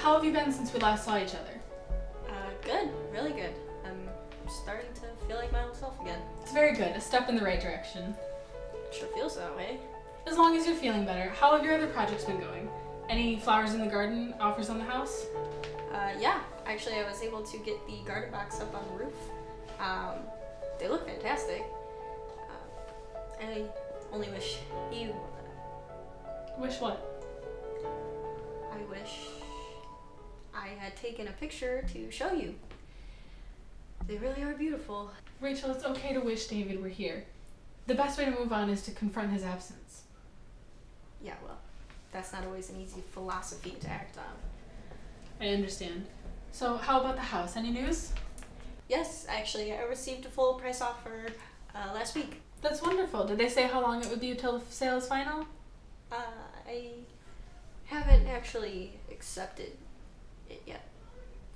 how have you been since we last saw each other? Good. Really good. I'm starting to feel like my old self again. It's very good, a step in the right direction. Sure feels that way. As long as you're feeling better, how have your other projects been going? Any flowers in the garden, offers on the house? Yeah. Actually, I was able to get the garden box up on the roof. They look fantastic. I only wish you... Wish what? I wish I had taken a picture to show you. They really are beautiful. Rachel, it's okay to wish David were here. The best way to move on is to confront his absence. Yeah, well, that's not always an easy philosophy to act on. I understand. So, how about the house? Any news? Yes, actually, I received a full price offer last week. That's wonderful. Did they say how long it would be until the sale is final? I haven't actually accepted it yet.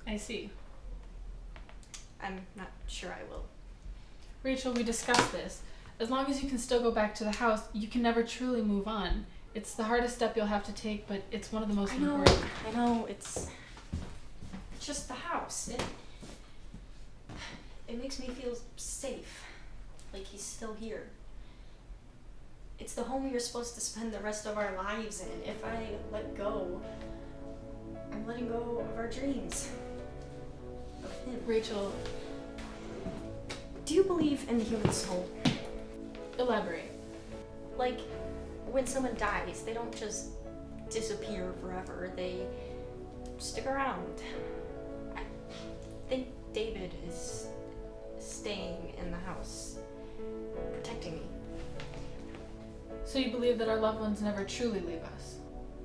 I see. I'm not sure I will. Rachel, we discussed this. As long as you can still go back to the house, you can never truly move on. It's the hardest step you'll have to take, but it's one of the most important. I know, it's just the house. It makes me feel safe, like he's still here. It's the home you're supposed to spend the rest of our lives in. If I let go, I'm letting go of our dreams. Of him. Rachel, Do you believe in the human soul? elaborate. Like, when someone dies, they don't just disappear forever. They stick around. I think David is staying in the house, protecting me. So you believe that our loved ones never truly leave us?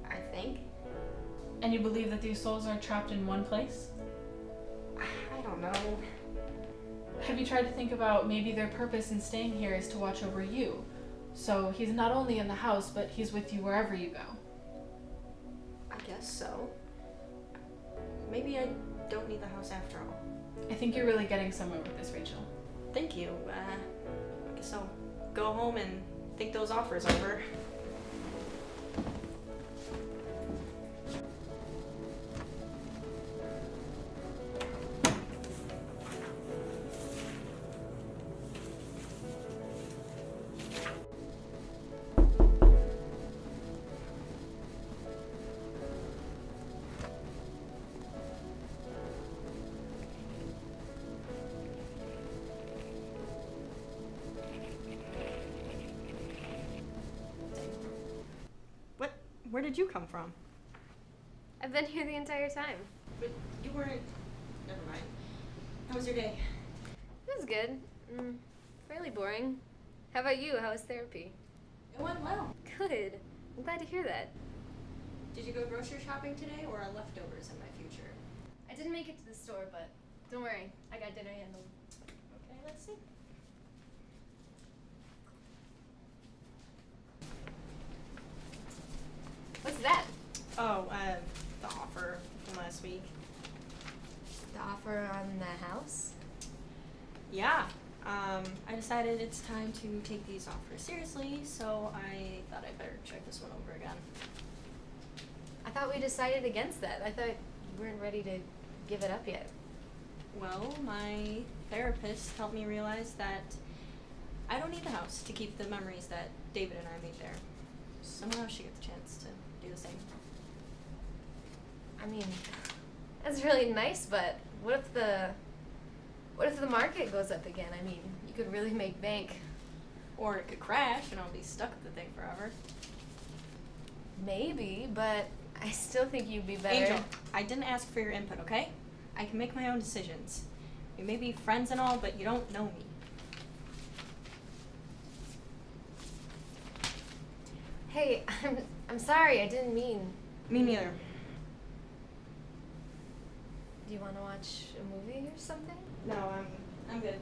I think. And you believe that these souls are trapped in one place? I don't know. Have you tried to think about maybe their purpose in staying here is to watch over you? So he's not only in the house, but he's with you wherever you go. I guess so. Maybe I don't need the house after all. I think you're really getting somewhere with this, Rachel. Thank you. I guess I'll go home and think those offers over. Where did you come from? I've been here the entire time. But you weren't... Never mind. How was your day? It was good. Fairly boring. How about you? How was therapy? It went well. Good. I'm glad to hear that. Did you go grocery shopping today, or are leftovers in my future? I didn't make it to the store, but don't worry. I got dinner handled. Okay, let's see. What's that? Oh, the offer from last week. The offer on the house? Yeah. I decided it's time to take these offers seriously, so I thought I'd better check this one over again. I thought we decided against that. I thought we weren't ready to give it up yet. Well, my therapist helped me realize that I don't need the house to keep the memories that David and I made there. Someone else should get the chance to do the same. I mean, that's really nice, but what if the market goes up again? I mean, you could really make bank. Or it could crash and I'll be stuck with the thing forever. Maybe, but I still think you'd be better. Angel, I didn't ask for your input, okay? I can make my own decisions. We may be friends and all, but you don't know me. Hey, I'm sorry, I didn't mean. Me neither. Do you want to watch a movie or something? No, I'm good.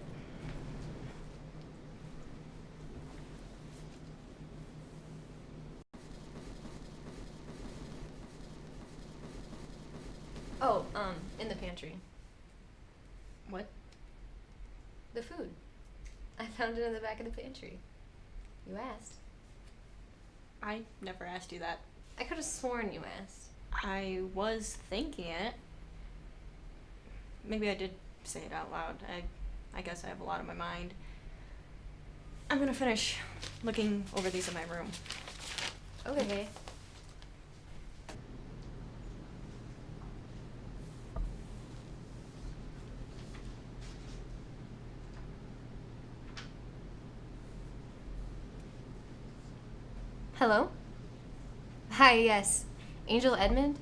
Oh, in the pantry. What? The food. I found it in the back of the pantry. You asked. I never asked you that. I could have sworn you asked. I was thinking it. Maybe I did say it out loud. I guess I have a lot on my mind. I'm gonna finish looking over these in my room. Okay. Hello? Hi, yes. Angel Edmund?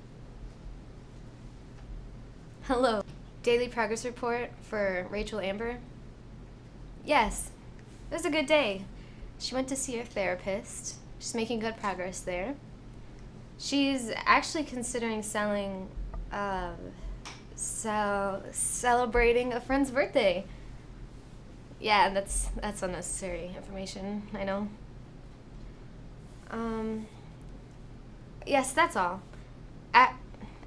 Hello. Daily progress report for Rachel Amber? Yes. It was a good day. She went to see her therapist. She's making good progress there. She's actually considering celebrating a friend's birthday. Yeah, that's unnecessary information, I know. Yes, that's all.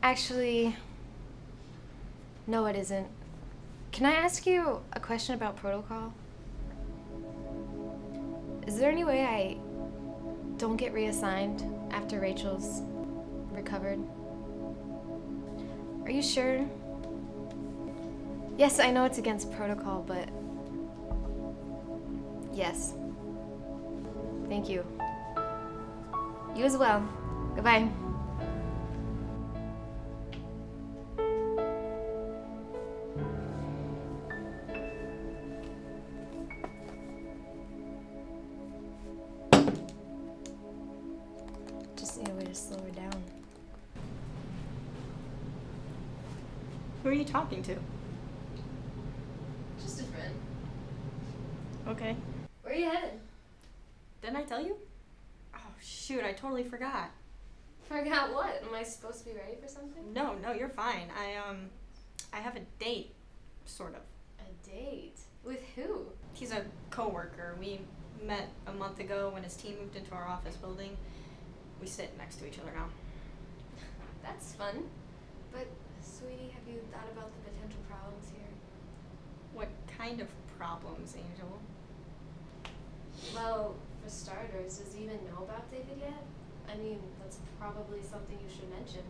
Actually, no, it isn't. Can I ask you a question about protocol? Is there any way I don't get reassigned after Rachel's recovered? Are you sure? Yes, I know it's against protocol, but yes. Thank you. You as well. Goodbye. Just need a way to slow her down. Who are you talking to? Just a friend. Okay. Where are you headed? Didn't I tell you? Oh, shoot, I totally forgot. Forgot what? Am I supposed to be ready for something? No, you're fine. I have a date, sort of. A date? With who? He's a coworker. We met a month ago when his team moved into our office building. We sit next to each other now. That's fun. But, sweetie, have you thought about the potential problems here? What kind of problems, Angel? Well, for starters, does he even know about David yet? I mean, that's probably something you should mention.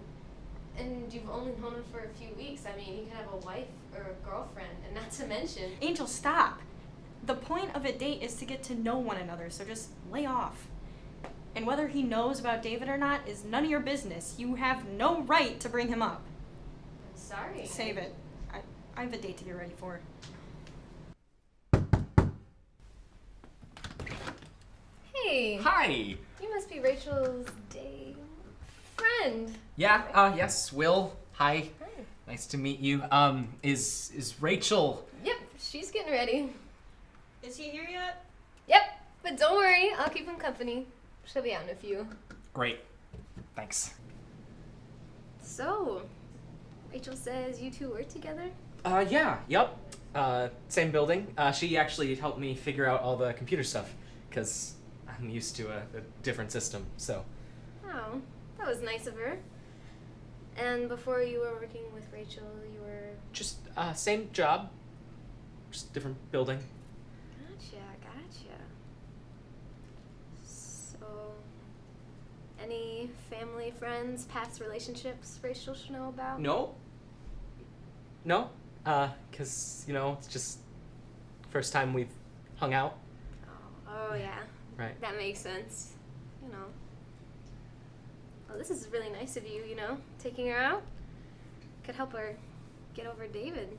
And you've only known him for a few weeks. I mean, he could have a wife or a girlfriend, and not to mention... Angel, stop! The point of a date is to get to know one another, so just lay off. And whether he knows about David or not is none of your business. You have no right to bring him up. I'm sorry. Save it. I have a date to get ready for. Hey! Hi! You must be Rachel's friend. Yeah, yes, Will. Hi. Hi. Nice to meet you. Is Rachel... Yep, she's getting ready. Is he here yet? Yep, but don't worry, I'll keep him company. She'll be out in a few. Great. Thanks. So, Rachel says you two work together? Yep. Same building. She actually helped me figure out all the computer stuff, because I'm used to a different system, so... Oh, that was nice of her. And before you were working with Rachel, you were... Just, same job, just different building. Gotcha. So, any family, friends, past relationships Rachel should know about? No, because, it's just first time we've hung out. Oh yeah. Right. That makes sense. Well, this is really nice of you, taking her out. Could help her get over David.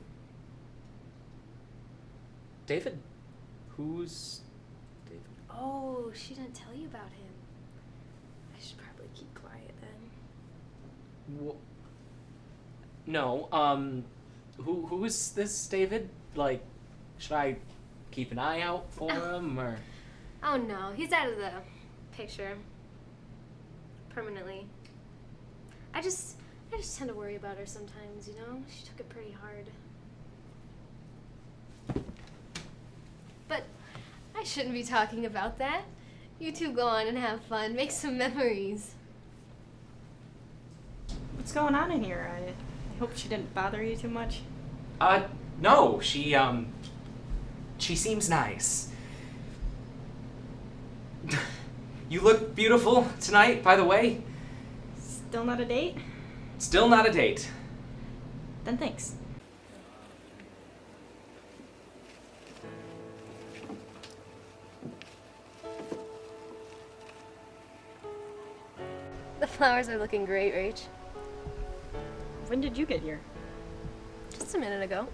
David? Who's David? Oh, she didn't tell you about him. I should probably keep quiet then. No, who is this David? Like, should I keep an eye out for him, or? Oh no, he's out of the picture. Permanently. I just tend to worry about her sometimes, She took it pretty hard. But I shouldn't be talking about that. You two go on and have fun. Make some memories. What's going on in here? I hope she didn't bother you too much. No, she seems nice. You look beautiful tonight, by the way. Still not a date? Still not a date. Then thanks. The flowers are looking great, Rach. When did you get here? Just a minute ago.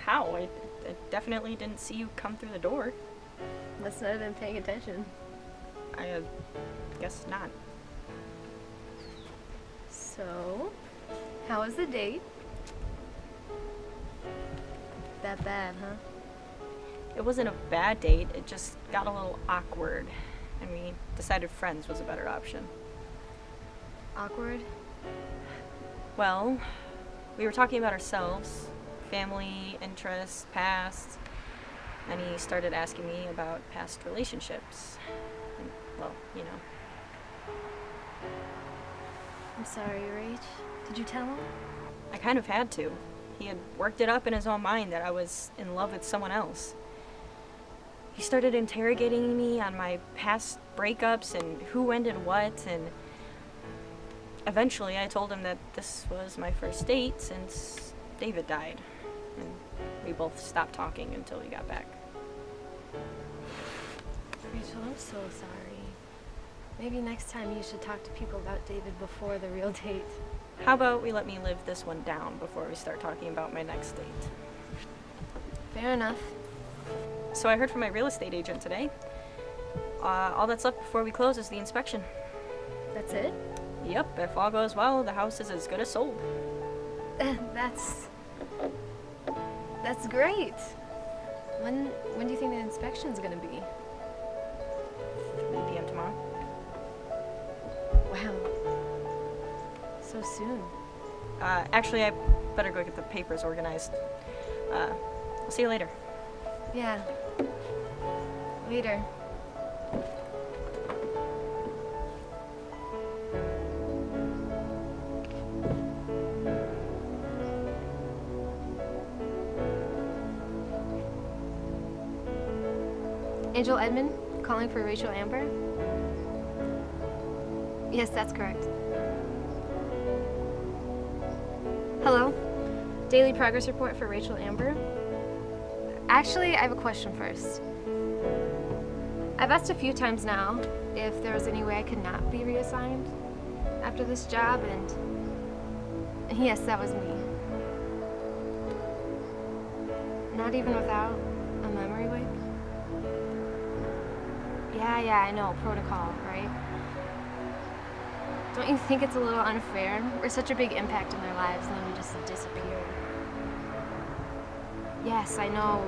How? I definitely didn't see you come through the door. Must not have been paying attention. I guess not. So, how was the date? That bad, huh? It wasn't a bad date, it just got a little awkward, and we decided friends was a better option. Awkward? Well, we were talking about ourselves, family, interests, past, and he started asking me about past relationships. And, well, you know. I'm sorry, Rach. Did you tell him? I kind of had to. He had worked it up in his own mind that I was in love with someone else. He started interrogating me on my past breakups and who ended what, and eventually I told him that this was my first date since David died, and we both stopped talking until he got back. Rachel, I'm so sorry. Maybe next time you should talk to people about David before the real date. How about we let me live this one down before we start talking about my next date? Fair enough. So I heard from my real estate agent today. All that's left before we close is the inspection. That's it? Yep, if all goes well, the house is as good as sold. That's great. When do you think the inspection's gonna be? 3 p.m. tomorrow. Wow. So soon. Actually, I better go get the papers organized. I'll see you later. Yeah. Later. Angel Edmond, calling for Rachel Amber? Yes, that's correct. Hello? Daily progress report for Rachel Amber? Actually, I have a question first. I've asked a few times now if there was any way I could not be reassigned after this job, and yes, that was me. Not even without a memory wipe? Yeah, I know, protocol, right? Don't you think it's a little unfair? We're such a big impact in their lives and then we just disappear. Yes, I know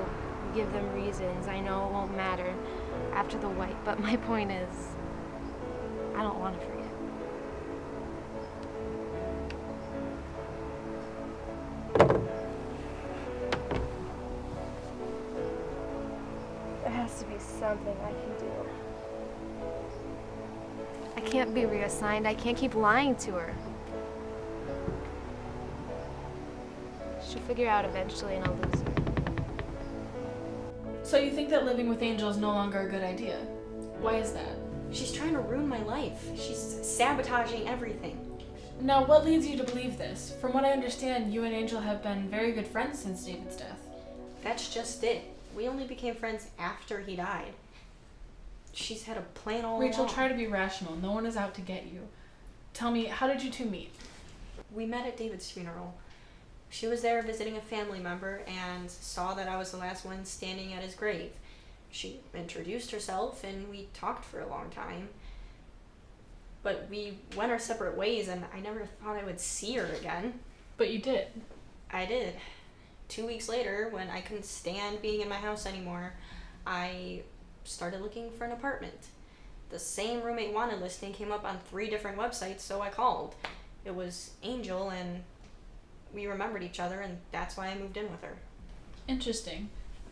we give them reasons. I know it won't matter after the wipe, but my point is, I don't want to forget. There has to be something I can do. I can't be reassigned. I can't keep lying to her. She'll figure out eventually and I'll lose her. So you think that living with Angel is no longer a good idea? Why is that? She's trying to ruin my life. She's sabotaging everything. Now, what leads you to believe this? From what I understand, you and Angel have been very good friends since David's death. That's just it. We only became friends after he died. She's had a plan all Rachel, along. try to be rational. No one is out to get you. Tell me, how did you two meet? We met at David's funeral. She was there visiting a family member and saw that I was the last one standing at his grave. She introduced herself and we talked for a long time. But we went our separate ways and I never thought I would see her again. But you did. I did. 2 weeks later, when I couldn't stand being in my house anymore, I started looking for an apartment. The same roommate wanted listing came up on 3 different websites, so I called. It was Angel, and we remembered each other, and that's why I moved in with her. Interesting.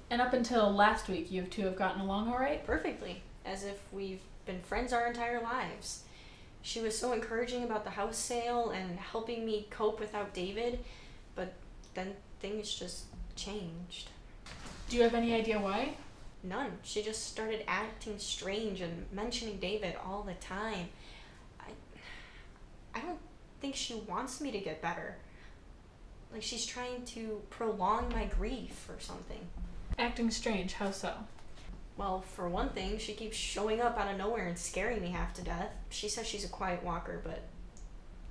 And up until last week, you two have gotten along all right? Perfectly, as if we've been friends our entire lives. She was so encouraging about the house sale and helping me cope without David, but then things just changed. Do you have any idea why? None. She just started acting strange and mentioning David all the time. I don't think she wants me to get better. Like she's trying to prolong my grief or something. Acting strange, how so? Well, for one thing, she keeps showing up out of nowhere and scaring me half to death. She says she's a quiet walker, but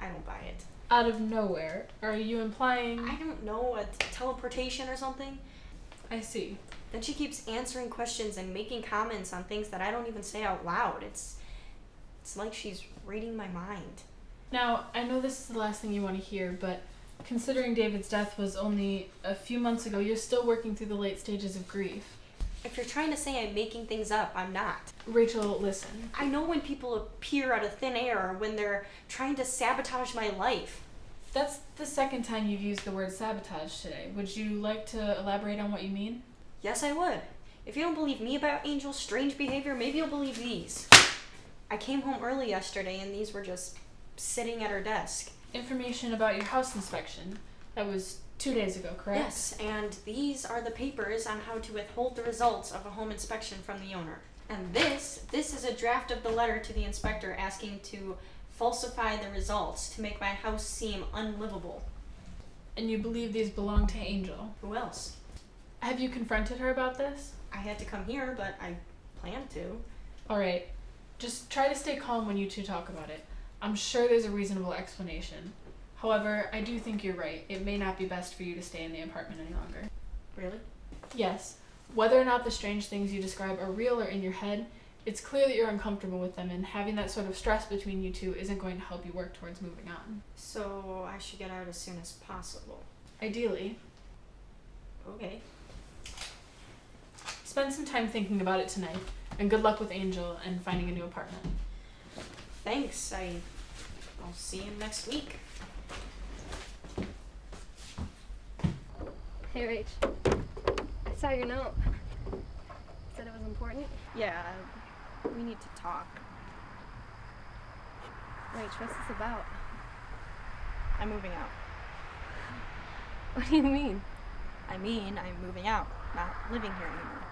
I don't buy it. Out of nowhere? Are you implying... I don't know, a teleportation or something? I see. Then she keeps answering questions and making comments on things that I don't even say out loud. It's like she's reading my mind. Now, I know this is the last thing you want to hear, but considering David's death was only a few months ago, you're still working through the late stages of grief. If you're trying to say I'm making things up, I'm not. Rachel, listen. I know when people appear out of thin air, when they're trying to sabotage my life. That's the second time you've used the word sabotage today. Would you like to elaborate on what you mean? Yes, I would. If you don't believe me about Angel's strange behavior, maybe you'll believe these. I came home early yesterday and these were just sitting at her desk. Information about your house inspection. That was 2 days ago, correct? Yes, and these are the papers on how to withhold the results of a home inspection from the owner. And this is a draft of the letter to the inspector asking to falsify the results to make my house seem unlivable. And you believe these belong to Angel? Who else? Have you confronted her about this? I had to come here, but I planned to. Alright, just try to stay calm when you two talk about it. I'm sure there's a reasonable explanation. However, I do think you're right. It may not be best for you to stay in the apartment any longer. Really? Yes. Whether or not the strange things you describe are real or in your head, it's clear that you're uncomfortable with them, and having that sort of stress between you two isn't going to help you work towards moving on. So I should get out as soon as possible. Ideally. Okay. Spend some time thinking about it tonight, and good luck with Angel and finding a new apartment. Thanks. I'll see you next week. Hey, Rach. I saw your note. Said it was important. Yeah, we need to talk. Rach, what's this about? I'm moving out. What do you mean? I mean, I'm moving out, not living here anymore.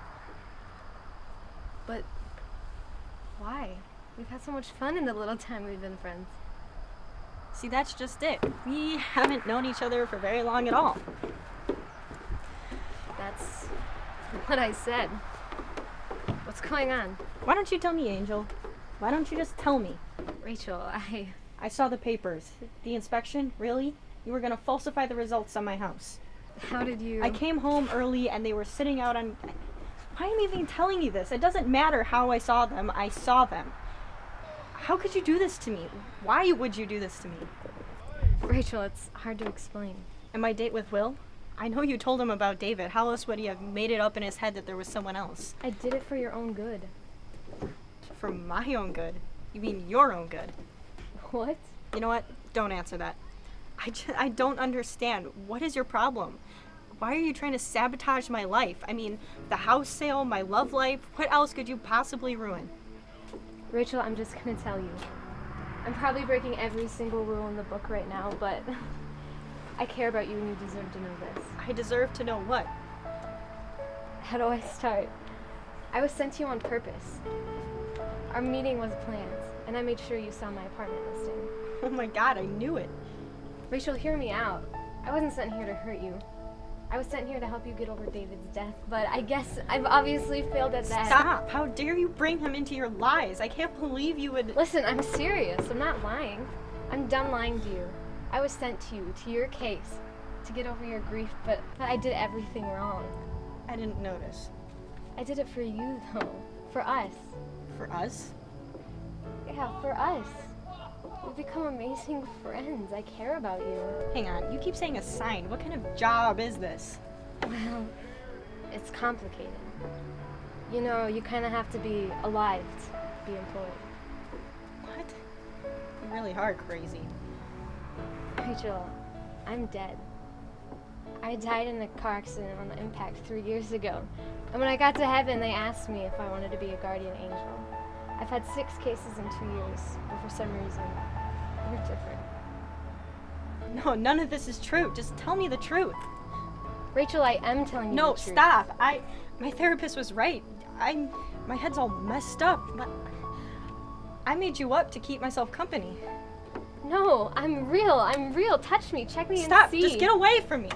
But why? We've had so much fun in the little time we've been friends. See, that's just it. We haven't known each other for very long at all. That's what I said. What's going on? Why don't you tell me, Angel? Why don't you just tell me? Rachel, I saw the papers. The inspection? Really? You were gonna falsify the results on my house. How did you... I came home early and they were sitting out on... Why am I even telling you this? It doesn't matter how I saw them. I saw them. How could you do this to me? Why would you do this to me? Rachel, it's hard to explain. And my date with Will? I know you told him about David. How else would he have made it up in his head that there was someone else? I did it for your own good. For my own good? You mean your own good? What? You know what? Don't answer that. I don't understand. What is your problem? Why are you trying to sabotage my life? I mean, the house sale, my love life. What else could you possibly ruin? Rachel, I'm just gonna tell you. I'm probably breaking every single rule in the book right now, but I care about you and you deserve to know this. I deserve to know what? How do I start? I was sent to you on purpose. Our meeting was planned, and I made sure you saw my apartment listing. Oh my god, I knew it. Rachel, hear me out. I wasn't sent here to hurt you. I was sent here to help you get over David's death, but I guess I've obviously failed at that. Stop! How dare you bring him into your lies? I can't believe you would... Listen, I'm serious. I'm not lying. I'm done lying to you. I was sent to you, to your case, to get over your grief, but I did everything wrong. I didn't notice. I did it for you, though. For us. For us? Yeah, for us. We've become amazing friends. I care about you. Hang on, you keep saying a sign. What kind of job is this? Well, it's complicated. You know, you kind of have to be alive to be employed. What? You really are crazy. Rachel, I'm dead. I died in a car accident on the impact 3 years ago. And when I got to heaven, they asked me if I wanted to be a guardian angel. I've had 6 cases in 2 years, but for some reason, you're different. No, none of this is true. Just tell me the truth. Rachel, I am telling you No, the truth. stop. My therapist was right. My head's all messed up. I made you up to keep myself company. No, I'm real. Touch me, check me Stop, and see. just get away from me.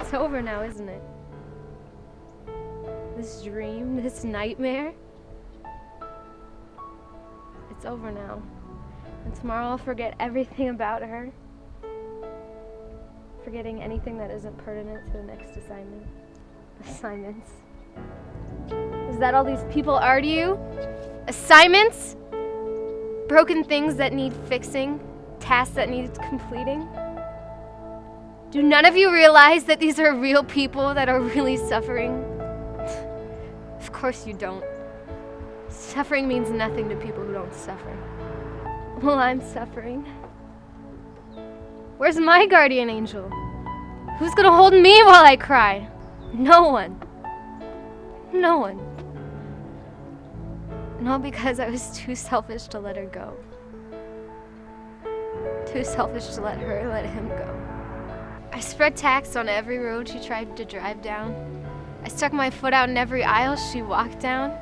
It's over now, isn't it? This dream, this nightmare. It's over now. And tomorrow I'll forget everything about her. Forgetting anything that isn't pertinent to the next assignment. Assignments. Is that all these people are to you? Assignments? Broken things that need fixing? Tasks that need completing? Do none of you realize that these are real people that are really suffering? Of course you don't. Suffering means nothing to people who don't suffer. Well, I'm suffering. Where's my guardian angel? Who's gonna hold me while I cry? No one. No one. And all because I was too selfish to let her go. Too selfish to let her let him go. I spread tacks on every road she tried to drive down. I stuck my foot out in every aisle she walked down.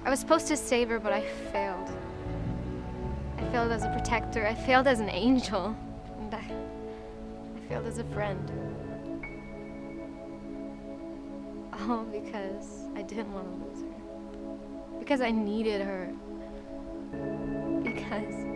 I was supposed to save her, but I failed. I failed as a protector. I failed as an angel. And I failed as a friend. All because I didn't want to lose her. Because I needed her. Because